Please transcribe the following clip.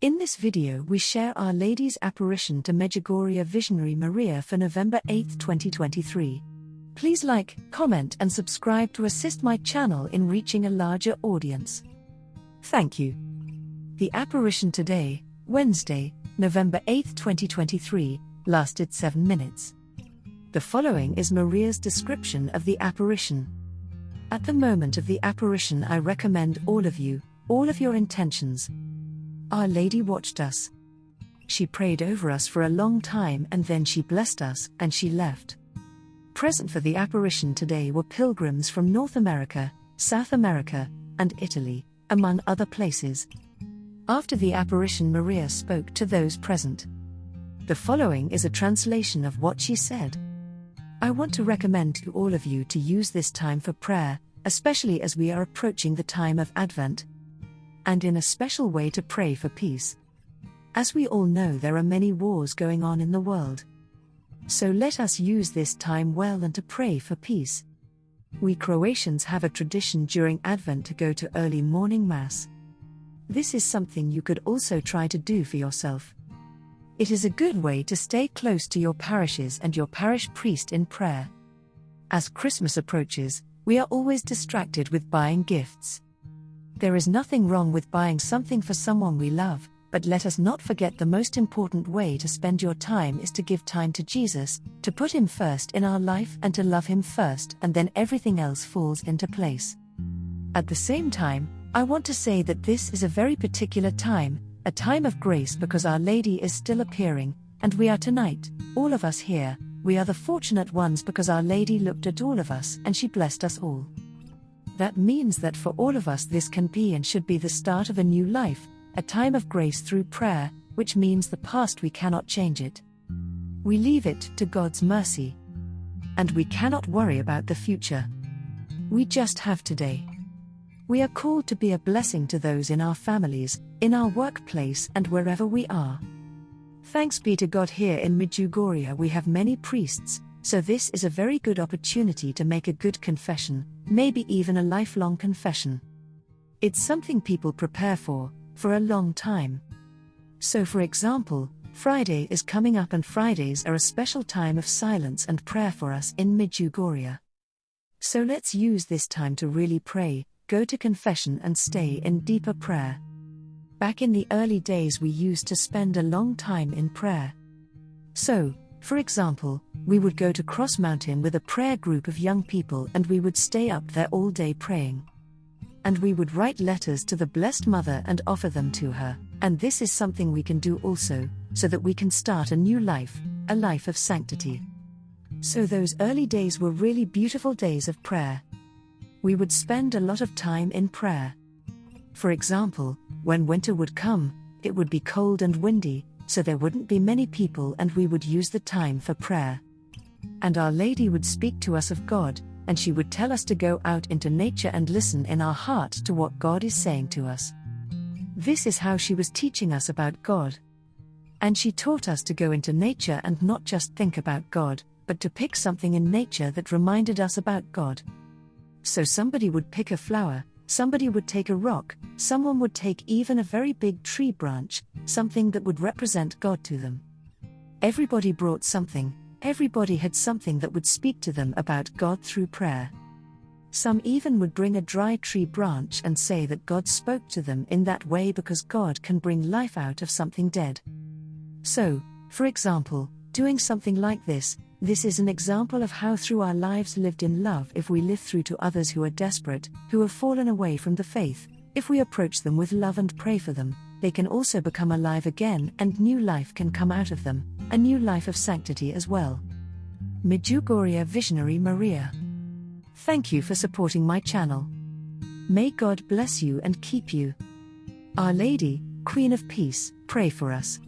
In this video we share Our Lady's apparition to Medjugorje Visionary Marija for November 8, 2023. Please like, comment and subscribe to assist my channel in reaching a larger audience. Thank you. The apparition today, Wednesday, November 8, 2023, lasted 7 minutes. The following is Maria's description of the apparition. At the moment of the apparition, I recommend all of your intentions. Our Lady watched us. She prayed over us for a long time and then she blessed us and she left. Present for the apparition today were pilgrims from North America, South America, and Italy, among other places. After the apparition, Maria spoke to those present. The following is a translation of what she said. I want to recommend to all of you to use this time for prayer, especially as we are approaching the time of Advent, and in a special way to pray for peace. As we all know, there are many wars going on in the world. So let us use this time well and to pray for peace. We Croatians have a tradition during Advent to go to early morning Mass. This is something you could also try to do for yourself. It is a good way to stay close to your parishes and your parish priest in prayer. As Christmas approaches, we are always distracted with buying gifts. There is nothing wrong with buying something for someone we love, but let us not forget the most important way to spend your time is to give time to Jesus, to put Him first in our life and to love Him first, and then everything else falls into place. At the same time, I want to say that this is a very particular time, a time of grace, because Our Lady is still appearing, and we are tonight, all of us here, we are the fortunate ones because Our Lady looked at all of us and she blessed us all. That means that for all of us this can be and should be the start of a new life, a time of grace through prayer, which means the past we cannot change it. We leave it to God's mercy. And we cannot worry about the future. We just have today. We are called to be a blessing to those in our families, in our workplace and wherever we are. Thanks be to God, here in Medjugorje we have many priests, so this is a very good opportunity to make a good confession, maybe even a lifelong confession. It's something people prepare for a long time. So for example, Friday is coming up and Fridays are a special time of silence and prayer for us in Medjugorje. So let's use this time to really pray, go to confession and stay in deeper prayer. Back in the early days we used to spend a long time in prayer. So, for example, we would go to Cross Mountain with a prayer group of young people and we would stay up there all day praying. And we would write letters to the Blessed Mother and offer them to her, and this is something we can do also, so that we can start a new life, a life of sanctity. So those early days were really beautiful days of prayer. We would spend a lot of time in prayer. For example, when winter would come, it would be cold and windy, so there wouldn't be many people and we would use the time for prayer. And Our Lady would speak to us of God, and she would tell us to go out into nature and listen in our heart to what God is saying to us. This is how she was teaching us about God. And she taught us to go into nature and not just think about God, but to pick something in nature that reminded us about God. So somebody would pick a flower, somebody would take a rock, someone would take even a very big tree branch, something that would represent God to them. Everybody brought something, everybody had something that would speak to them about God through prayer. Some even would bring a dry tree branch and say that God spoke to them in that way because God can bring life out of something dead. So, for example, doing something like this is an example of how through our lives lived in love, if we live through to others who are desperate, who have fallen away from the faith, if we approach them with love and pray for them, they can also become alive again and new life can come out of them, a new life of sanctity as well. Medjugorje Visionary Marija. Thank you for supporting my channel. May God bless you and keep you. Our Lady, Queen of Peace, pray for us.